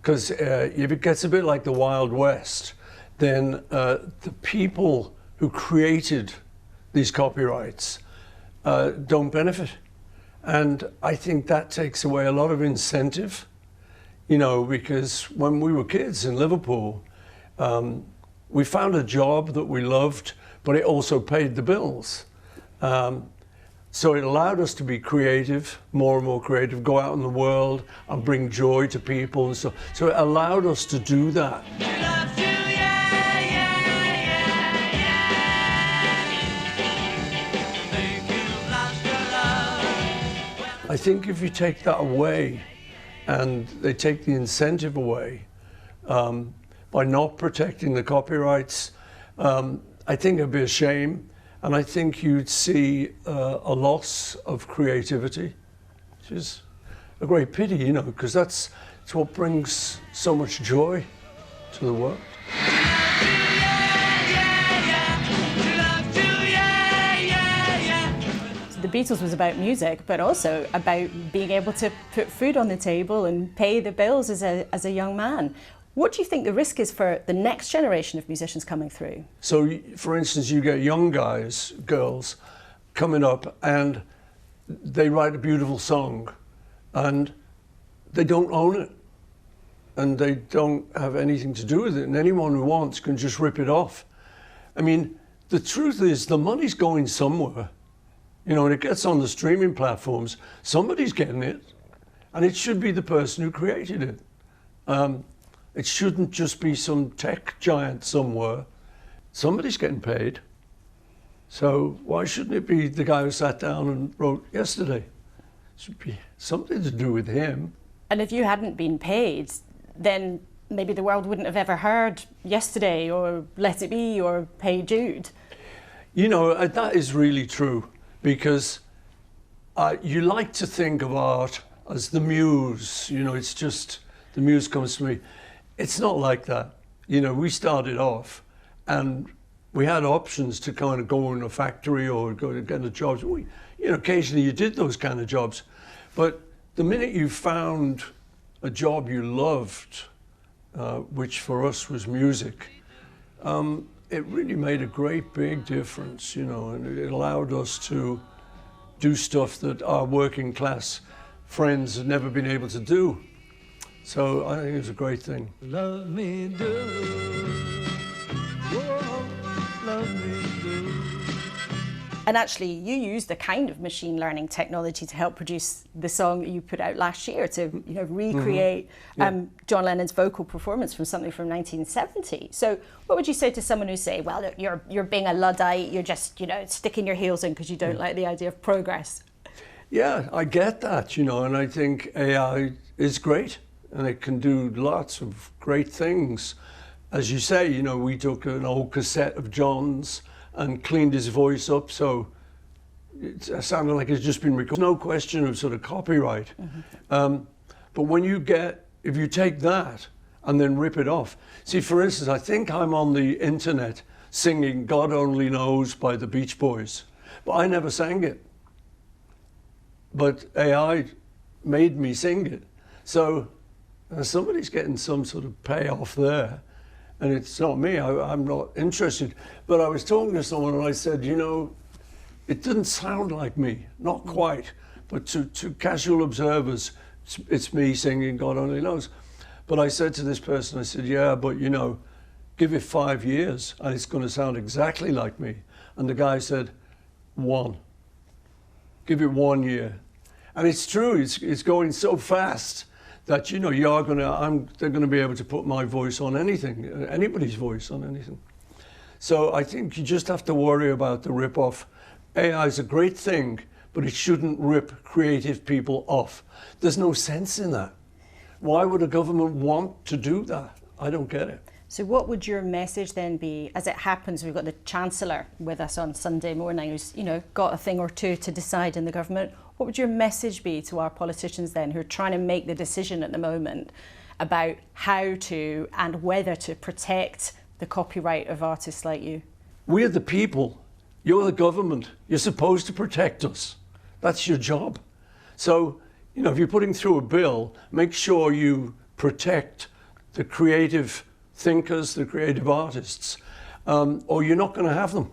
Because if it gets a bit like the Wild West, then the people who created these copyrights don't benefit. And I think that takes away a lot of incentive, you know, because when we were kids in Liverpool, we found a job that we loved, but it also paid the bills. So it allowed us to be creative, more and more creative, go out in the world and bring joy to people and so. So it allowed us to do that. I think if you take that away and they take the incentive away by not protecting the copyrights, I think it'd be a shame. And I think you'd see a loss of creativity, which is a great pity, you know, because that's what brings so much joy to the world. The Beatles was about music, but also about being able to put food on the table and pay the bills as a young man. What do you think the risk is for the next generation of musicians coming through? So, for instance, you get young guys, girls, coming up and they write a beautiful song and they don't own it and they don't have anything to do with it, and anyone who wants can just rip it off. I mean, the truth is the money's going somewhere. You know, when it gets on the streaming platforms, somebody's getting it, and it should be the person who created it. It shouldn't just be some tech giant somewhere. Somebody's getting paid. So why shouldn't it be the guy who sat down and wrote yesterday? It should be something to do with him. And if you hadn't been paid, then maybe the world wouldn't have ever heard Yesterday or Let It Be or Hey Jude. You know, that is really true, because you like to think of art as the muse. You know, it's just, the muse comes to me. It's not like that. You know, we started off and we had options to kind of go in a factory or go to get a job. You know, occasionally you did those kind of jobs. But the minute you found a job you loved, which for us was music, it really made a great big difference, you know, and it allowed us to do stuff that our working class friends had never been able to do. So I think it's a great thing. Love me do, oh, love me do. And actually, you used the kind of machine learning technology to help produce the song that you put out last year to, you know, recreate John Lennon's vocal performance from something from 1970. So what would you say to someone who say, well, look, you're being a Luddite, you're just, you know, sticking your heels in because you don't like the idea of progress? Yeah, I get that, you know, and I think AI is great and it can do lots of great things. As you say, you know, we took an old cassette of John's and cleaned his voice up, so it sounded like it's just been recorded. No question of sort of copyright. But when you if you take that and then rip it off. See, for instance, I think I'm on the internet singing God Only Knows by the Beach Boys, but I never sang it. But AI made me sing it. So somebody's getting some sort of payoff there. And it's not me, I'm not interested. But I was talking to someone and I said, you know, it didn't sound like me, not quite. But to casual observers, it's me singing God Only Knows. But I said to this person, I said, yeah, but you know, give it 5 years and it's going to sound exactly like me. And the guy said, 1. Give it 1 year. And it's true, it's going so fast that, you know, they're going to be able to put my voice on anything, anybody's voice on anything. So I think you just have to worry about the rip-off. AI is a great thing, but it shouldn't rip creative people off. There's no sense in that. Why would a government want to do that? I don't get it. So what would your message then be? As it happens, we've got the Chancellor with us on Sunday morning who's, got a thing or two to decide in the government. What would your message be to our politicians then who are trying to make the decision at the moment about how to and whether to protect the copyright of artists like you? We're the people. You're the government. You're supposed to protect us. That's your job. So, if you're putting through a bill, make sure you protect the creative thinkers, the creative artists, or you're not going to have them.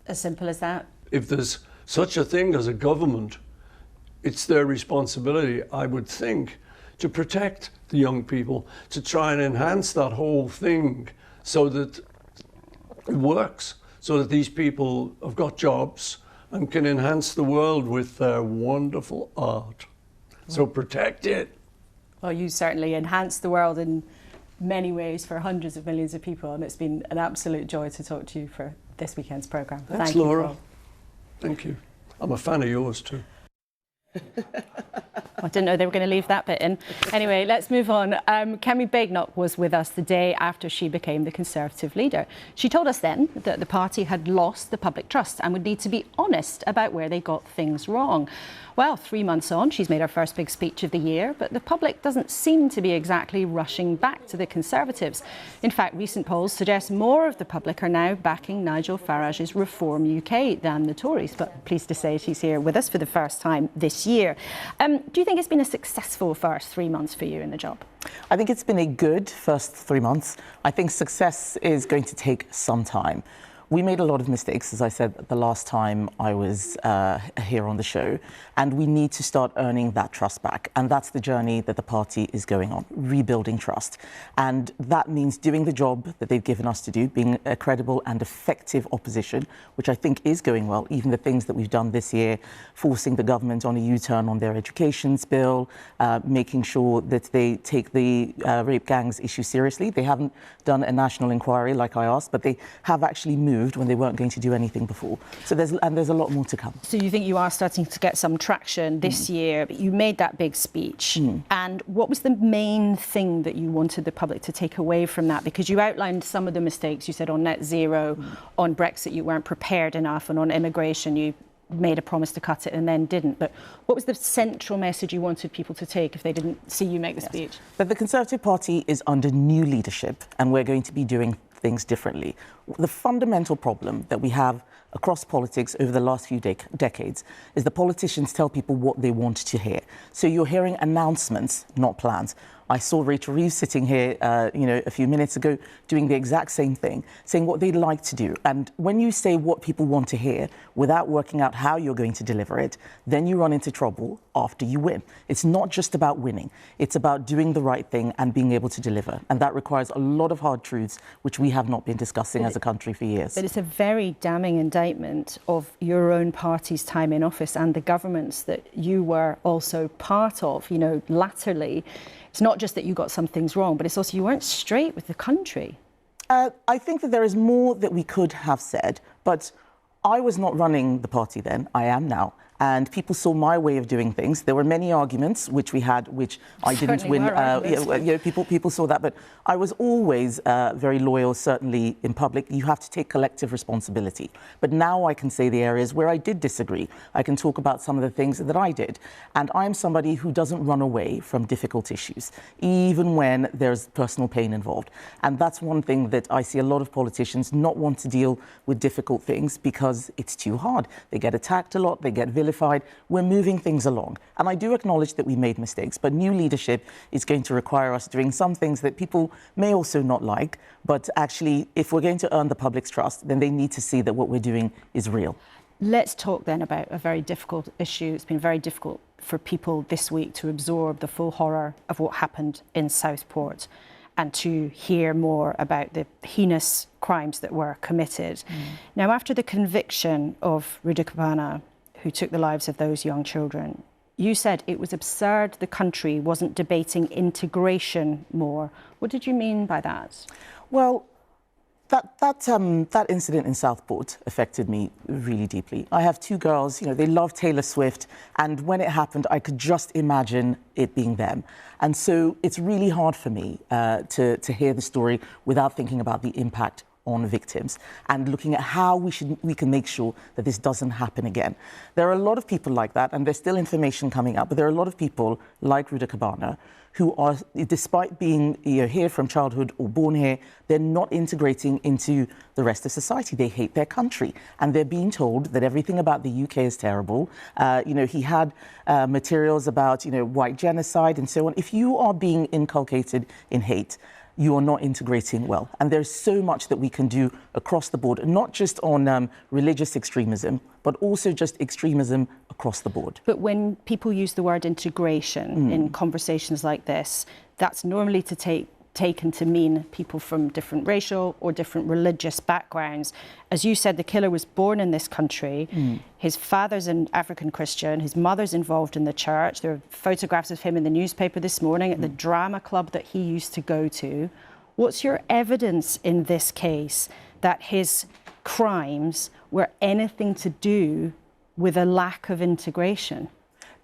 As simple as that? If there's such a thing as a government, it's their responsibility, I would think, to protect the young people, to try and enhance that whole thing so that it works, so that these people have got jobs and can enhance the world with their wonderful art. So protect it. Well, you certainly enhanced the world in many ways for hundreds of millions of people, and it's been an absolute joy to talk to you for this weekend's programme. Thanks, Thank you, Laura. Paul. Thank you. I'm a fan of yours too. I didn't know they were going to leave that bit in. Anyway, let's move on. Kemi Badenoch was with us the day after she became the Conservative leader. She told us then that the party had lost the public trust and would need to be honest about where they got things wrong. Well, 3 months on, she's made her first big speech of the year, but the public doesn't seem to be exactly rushing back to the Conservatives. In fact, recent polls suggest more of the public are now backing Nigel Farage's Reform UK than the Tories. But pleased to say she's here with us for the first time this year. Do you think it's been a successful first 3 months for you in the job? I think it's been a good first 3 months. I think success is going to take some time. We made a lot of mistakes, as I said, the last time I was here on the show, and we need to start earning that trust back. And that's the journey that the party is going on, rebuilding trust. And that means doing the job that they've given us to do, being a credible and effective opposition, which I think is going well. Even the things that we've done this year, forcing the government on a U-turn on their education bill, making sure that they take the rape gangs issue seriously. They haven't done a national inquiry like I asked, but they have actually moved when they weren't going to do anything before. So there's a lot more to come. So you think you are starting to get some traction this year, but you made that big speech. And what was the main thing that you wanted the public to take away from that? Because you outlined some of the mistakes. You said on net zero, on Brexit, you weren't prepared enough, and on immigration, you made a promise to cut it and then didn't. But what was the central message you wanted people to take if they didn't see you make the speech? That the Conservative Party is under new leadership and we're going to be doing things differently. The fundamental problem that we have across politics over the last few decades is the politicians tell people what they want to hear. So you're hearing announcements, not plans. I saw Rachel Reeves sitting here, a few minutes ago, doing the exact same thing, saying what they'd like to do. And when you say what people want to hear without working out how you're going to deliver it, then you run into trouble after you win. It's not just about winning. It's about doing the right thing and being able to deliver. And that requires a lot of hard truths, which we have not been discussing as a country for years. But it's a very damning indictment of your own party's time in office and the governments that you were also part of, latterly. It's not just that you got some things wrong, but it's also you weren't straight with the country. I think that there is more that we could have said, but I was not running the party then. I am now. And people saw my way of doing things. There were many arguments which we had, which I didn't win. People saw that, but I was always very loyal, certainly in public. You have to take collective responsibility. But now I can say the areas where I did disagree. I can talk about some of the things that I did. And I'm somebody who doesn't run away from difficult issues, even when there's personal pain involved. And that's one thing that I see a lot of politicians not want to deal with difficult things because it's too hard. They get attacked a lot, they get vilified. We're moving things along. And I do acknowledge that we made mistakes, but new leadership is going to require us doing some things that people may also not like. But actually, if we're going to earn the public's trust, then they need to see that what we're doing is real. Let's talk then about a very difficult issue. It's been very difficult for people this week to absorb the full horror of what happened in Southport and to hear more about the heinous crimes that were committed. Now, after the conviction of Rudikapana, who took the lives of those young children, you said it was absurd the country wasn't debating integration more. What did you mean by that? Well, That incident in Southport affected me really deeply. I have 2 girls, they love Taylor Swift, and when it happened, I could just imagine it being them. And so it's really hard for me to hear the story without thinking about the impact on victims and looking at how we can make sure that this doesn't happen again. There are a lot of people like that, and there's still information coming up, but there are a lot of people like Ruda Kabana who are, despite being here from childhood or born here, they're not integrating into the rest of society. They hate their country, and they're being told that everything about the UK is terrible. He had materials about white genocide and so on. If you are being inculcated in hate, you are not integrating well. And there's so much that we can do across the board, not just on religious extremism, but also just extremism across the board. But when people use the word integration in conversations like this, that's normally taken to mean people from different racial or different religious backgrounds. As you said, the killer was born in this country. His father's an African Christian. His mother's involved in the church. There are photographs of him in the newspaper this morning at the drama club that he used to go to. What's your evidence in this case that his crimes were anything to do with a lack of integration?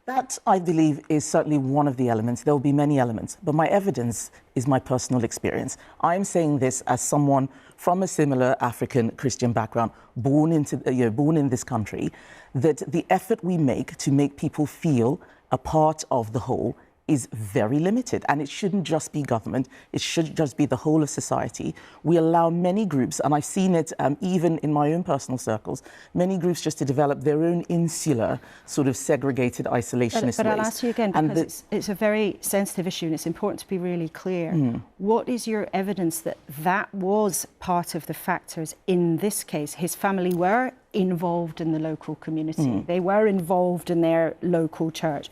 That, I believe, is certainly one of the elements. There will be many elements, but my evidence is my personal experience. I'm saying this as someone from a similar African Christian background, born in this country, that the effort we make to make people feel a part of the whole is very limited, and it shouldn't just be government, it should just be the whole of society. We allow many groups, and I've seen it even in my own personal circles, many groups just to develop their own insular, sort of segregated isolationist ways. But I'll ask you again, because it's a very sensitive issue and it's important to be really clear. What is your evidence that that was part of the factors in this case? His family were involved in the local community. They were involved in their local church.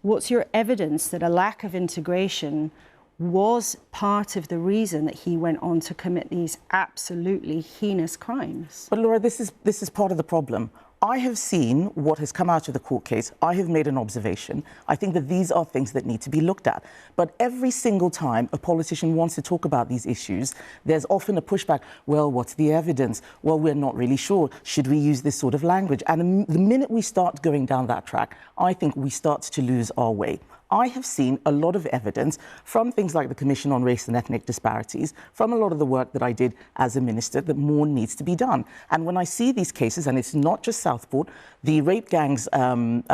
What's your evidence that a lack of integration was part of the reason that he went on to commit these absolutely heinous crimes? But Laura, this is part of the problem. I have seen what has come out of the court case. I have made an observation. I think that these are things that need to be looked at. But every single time a politician wants to talk about these issues, there's often a pushback. Well, what's the evidence? Well, we're not really sure. Should we use this sort of language? And the minute we start going down that track, I think we start to lose our way. I have seen a lot of evidence from things like the Commission on Race and Ethnic Disparities, from a lot of the work that I did as a minister, that more needs to be done. And when I see these cases, and it's not just Southport, the rape gangs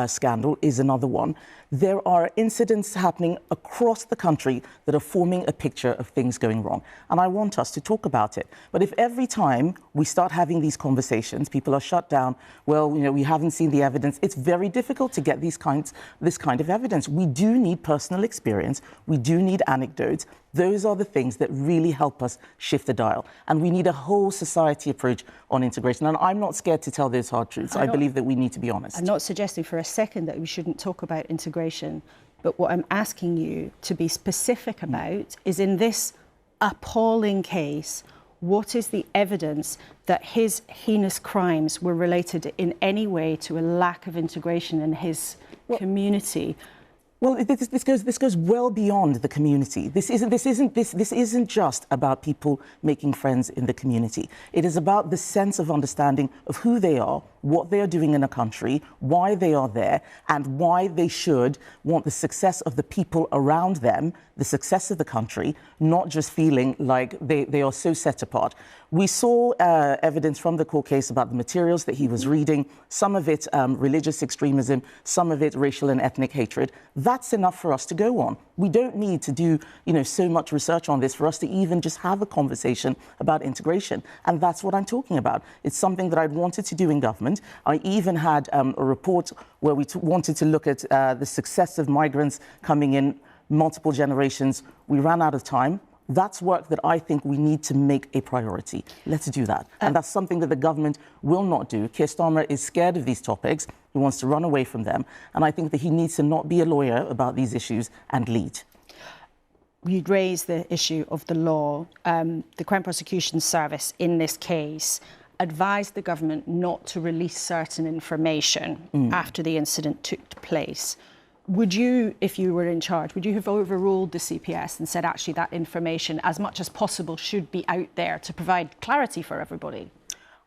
scandal is another one. There are incidents happening across the country that are forming a picture of things going wrong. And I want us to talk about it. But if every time we start having these conversations, people are shut down, well, we haven't seen the evidence, it's very difficult to get this kind of evidence. We do need personal experience. We do need anecdotes. Those are the things that really help us shift the dial. And we need a whole society approach on integration. And I'm not scared to tell those hard truths. I believe that we need to be honest. I'm not suggesting for a second that we shouldn't talk about integration, but what I'm asking you to be specific about is, in this appalling case, what is the evidence that his heinous crimes were related in any way to a lack of integration in his community? Well, this goes well beyond the community. This isn't just about people making friends in the community. It is about the sense of understanding of who they are, what they are doing in a country, why they are there, and why they should want the success of the people around them, the success of the country, not just feeling like they are so set apart. We saw evidence from the court case about the materials that he was reading, some of it religious extremism, some of it racial and ethnic hatred. That's enough for us to go on. We don't need to do, so much research on this for us to even just have a conversation about integration. And that's what I'm talking about. It's something that I'd wanted to do in government. I even had a report where we wanted to look at the success of migrants coming in, multiple generations. We ran out of time. That's work that I think we need to make a priority. Let's do that. And that's something that the government will not do. Keir Starmer is scared of these topics. He wants to run away from them. And I think that he needs to not be a lawyer about these issues and lead. You'd raise the issue of the law. The Crown Prosecution Service in this case advised the government not to release certain information after the incident took place. Would you, if you were in charge, would you have overruled the CPS and said actually that information, as much as possible, should be out there to provide clarity for everybody?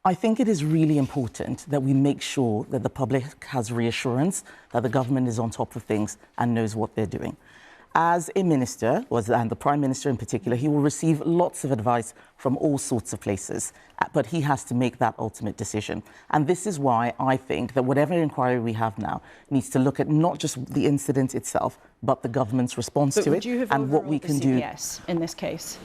I think it is really important that we make sure that the public has reassurance that the government is on top of things and knows what they're doing. As a minister, and the Prime Minister in particular, he will receive lots of advice from all sorts of places, but he has to make that ultimate decision. And this is why I think that whatever inquiry we have now needs to look at not just the incident itself, but the government's response to it and what we can do. CPS in this case?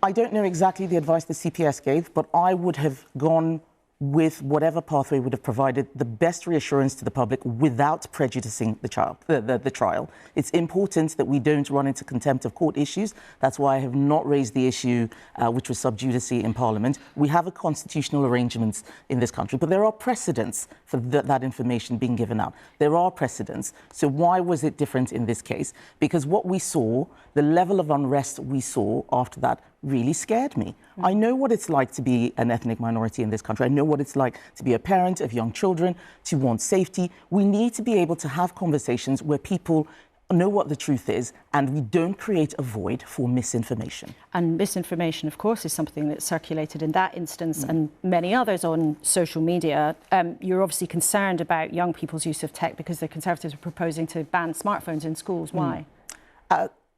I don't know exactly the advice the CPS gave, but I would have gone with whatever pathway would have provided the best reassurance to the public without prejudicing the trial. It's important that we don't run into contempt of court issues. That's why I have not raised the issue, which was sub judice in Parliament. We have a constitutional arrangements in this country, but there are precedents for that information being given out. There are precedents. So why was it different in this case? Because what we saw, the level of unrest we saw after that, really scared me. I know what it's like to be an ethnic minority in this country. I know what it's like to be a parent of young children, to want safety. We need to be able to have conversations where people know what the truth is and we don't create a void for misinformation. And misinformation, of course, is something that's circulated in that instance and many others on social media. You're obviously concerned about young people's use of tech because the Conservatives are proposing to ban smartphones in schools. Why?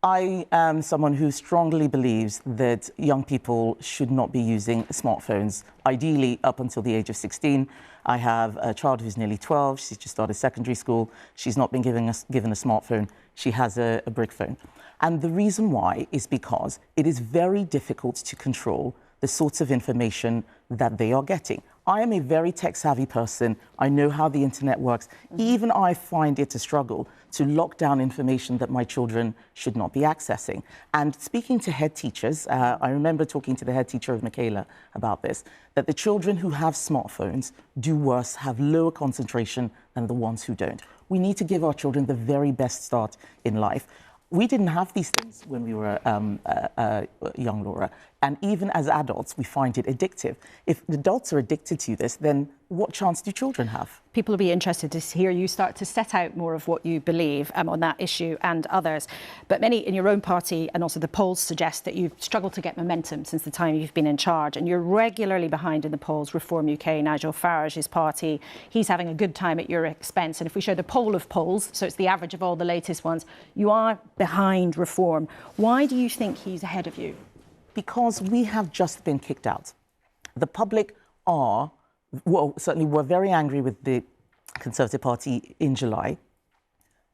I am someone who strongly believes that young people should not be using smartphones, ideally up until the age of 16. I have a child who's nearly 12. She's just started secondary school. She's not been given a smartphone. She has a brick phone. And the reason why is because it is very difficult to control the sorts of information that they are getting. I am a very tech-savvy person. I know how the internet works. Even I find it a struggle to lock down information that my children should not be accessing. And speaking to head teachers, I remember talking to the head teacher of Michaela about this, that the children who have smartphones do worse, have lower concentration than the ones who don't. We need to give our children the very best start in life. We didn't have these things when we were young, Laura. And even as adults, we find it addictive. If adults are addicted to this, then what chance do children have? People will be interested to hear you start to set out more of what you believe on that issue and others. But many in your own party and also the polls suggest that you've struggled to get momentum since the time you've been in charge. And you're regularly behind in the polls. Reform UK, Nigel Farage's party, he's having a good time at your expense. And if we show the poll of polls, so it's the average of all the latest ones, you are behind Reform. Why do you think he's ahead of you? Because we have just been kicked out. The public certainly were very angry with the Conservative Party in July.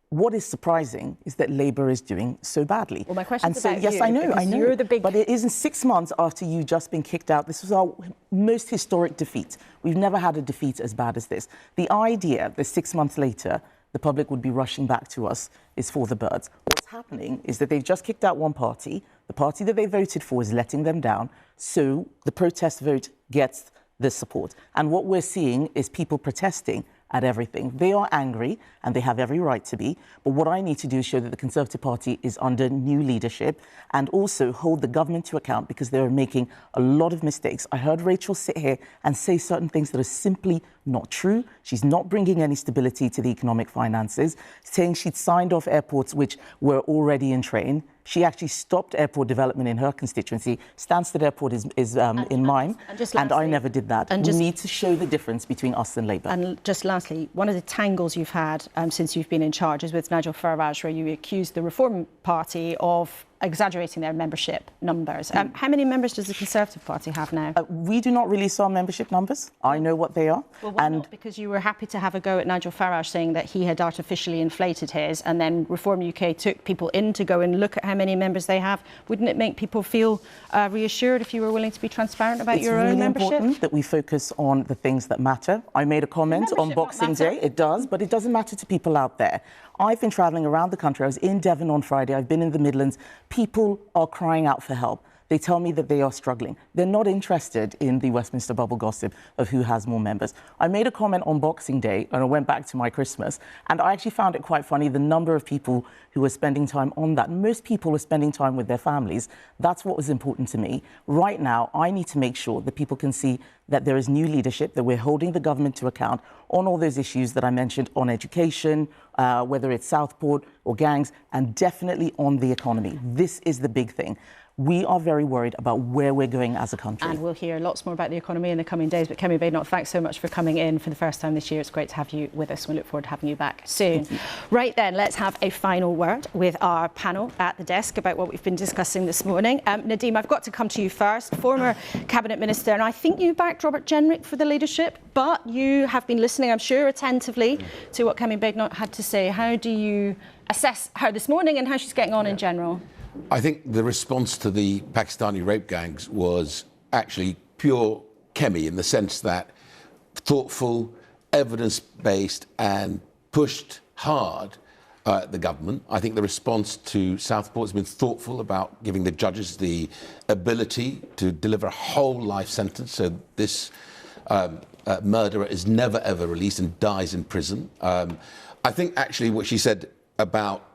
What is surprising is that Labour is doing so badly. Well, my question is about yes, you, I know. You're the big... But it isn't 6 months after you've just been kicked out. This was our most historic defeat. We've never had a defeat as bad as this. The idea that 6 months later the public would be rushing back to us is for the birds. What's happening is that they've just kicked out one party. The party that they voted for is letting them down. So the protest vote gets the support. And what we're seeing is people protesting at everything. They are angry and they have every right to be. But what I need to do is show that the Conservative Party is under new leadership and also hold the government to account because they are making a lot of mistakes. I heard Rachel sit here and say certain things that are simply not true. She's not bringing any stability to the economic finances, saying she'd signed off airports which were already in train. She actually stopped airport development in her constituency. Stansted Airport is in mine, and I never did that. We need to show the difference between us and Labour. And just lastly, one of the tangles you've had since you've been in charge is with Nigel Farage, where you accused the Reform Party of exaggerating their membership numbers. How many members does the Conservative Party have now? We do not release our membership numbers. I know what they are. Well, why not? Because you were happy to have a go at Nigel Farage saying that he had artificially inflated his, and then Reform UK took people in to go and look at how many members they have. Wouldn't it make people feel reassured if you were willing to be transparent about your own membership? It's really important that we focus on the things that matter. I made a comment on Boxing Day. It does, but it doesn't matter to people out there. I've been travelling around the country. I was in Devon on Friday. I've been in the Midlands. People are crying out for help. They tell me that they are struggling. They're not interested in the Westminster bubble gossip of who has more members. I made a comment on Boxing Day, and I went back to my Christmas, and I actually found it quite funny, the number of people who were spending time on that. Most people were spending time with their families. That's what was important to me. Right now, I need to make sure that people can see that there is new leadership, that we're holding the government to account on all those issues that I mentioned on education, whether it's Southport or gangs, and definitely on the economy. This is the big thing. We are very worried about where we're going as a country. And we'll hear lots more about the economy in the coming days. But Kemi Badenoch, thanks so much for coming in for the first time this year. It's great to have you with us. We look forward to having you back soon. Right then, let's have a final word with our panel at the desk about what we've been discussing this morning. Nadeem, I've got to come to you first. Former Cabinet Minister, and I think you backed Robert Jenrick for the leadership, but you have been listening, I'm sure, attentively to what Kemi Badenoch had to say. How do you assess her this morning and how she's getting on in general? I think the response to the Pakistani rape gangs was actually pure Kemi, in the sense that thoughtful, evidence-based, and pushed hard the government. I think the response to Southport has been thoughtful about giving the judges the ability to deliver a whole life sentence, so this murderer is never ever released and dies in prison. I think actually what she said about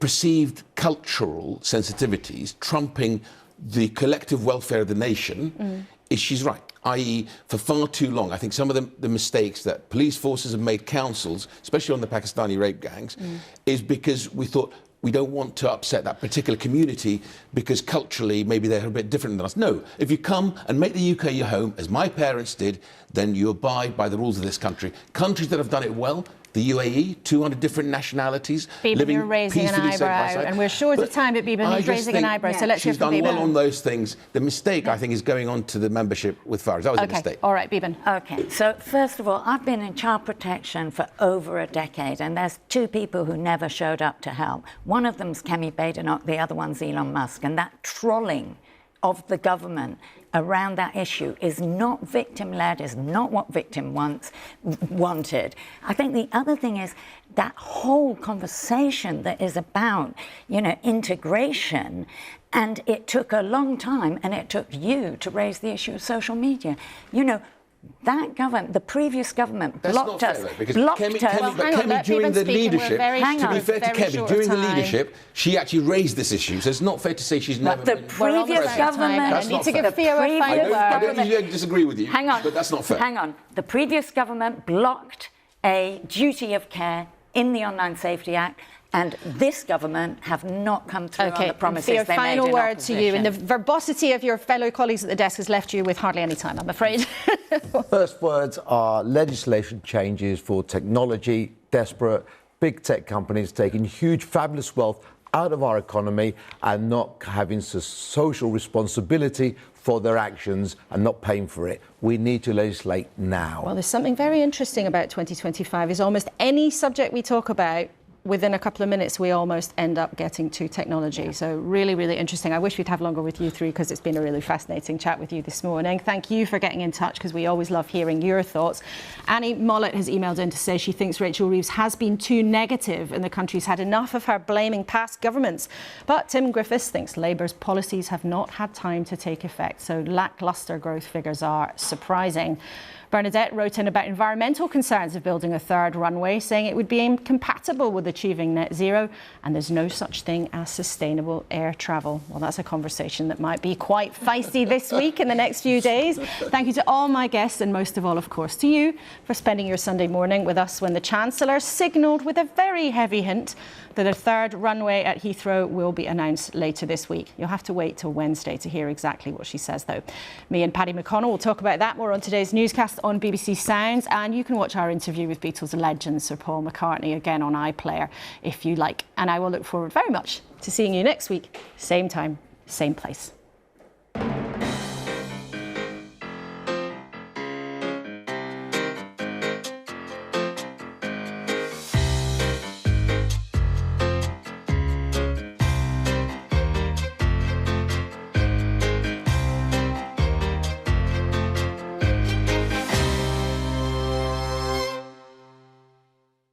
perceived cultural sensitivities trumping the collective welfare of the nation, is she's right. I.e., for far too long, I think some of the mistakes that police forces have made, councils, especially on the Pakistani rape gangs, is because we thought we don't want to upset that particular community because culturally maybe they're a bit different than us. No, if you come and make the UK your home, as my parents did, then you abide by the rules of this country. Countries that have done it well, the UAE, 200 different nationalities, living you're raising an eyebrow, side by side. And we're short of time, but Biban is raising an eyebrow, so let's hear she's from done Biban. well on those things. The mistake, I think, is going on to the membership with Farage. That was a mistake. All right, Biban. Okay, so first of all, I've been in child protection for over a decade, and there's two people who never showed up to help. One of them's Kemi Badenoch, the other one's Elon Musk, and that trolling of the government around that issue is not victim-led, is not what victim wanted. I think the other thing is that whole conversation that is about, integration, and it took a long time, and it took you to raise the issue of social media. That government, the previous government, blocked us. Kemi, during the leadership, to be fair to Kemi, during the leadership, she actually raised this issue. So it's not fair to say she's never been president. The previous government, I need to give Theo a final word. I don't disagree with you. Hang on, but that's not fair. Hang on. The previous government blocked a duty of care in the Online Safety Act. And this government have not come through on the promises they made in opposition. Final word to you. And the verbosity of your fellow colleagues at the desk has left you with hardly any time, I'm afraid. First words are legislation changes for technology, desperate, big tech companies taking huge, fabulous wealth out of our economy and not having social responsibility for their actions and not paying for it. We need to legislate now. Well, there's something very interesting about 2025 is almost any subject we talk about, within a couple of minutes, we almost end up getting to technology. So really, really interesting. I wish we'd have longer with you three because it's been a really fascinating chat with you this morning. Thank you for getting in touch because we always love hearing your thoughts. Annie Mollett has emailed in to say she thinks Rachel Reeves has been too negative and the country's had enough of her blaming past governments. But Tim Griffiths thinks Labour's policies have not had time to take effect. So lacklustre growth figures are surprising. Bernadette wrote in about environmental concerns of building a third runway, saying it would be incompatible with achieving net zero and there's no such thing as sustainable air travel. Well, that's a conversation that might be quite feisty this week in the next few days. Thank you to all my guests and most of all, of course, to you for spending your Sunday morning with us when the Chancellor signalled with a very heavy hint that a third runway at Heathrow will be announced later this week. You'll have to wait till Wednesday to hear exactly what she says, though. Me and Paddy McConnell will talk about that more on today's newscast on BBC Sounds, and you can watch our interview with Beatles legend Sir Paul McCartney again on iPlayer if you like. And I will look forward very much to seeing you next week, same time, same place.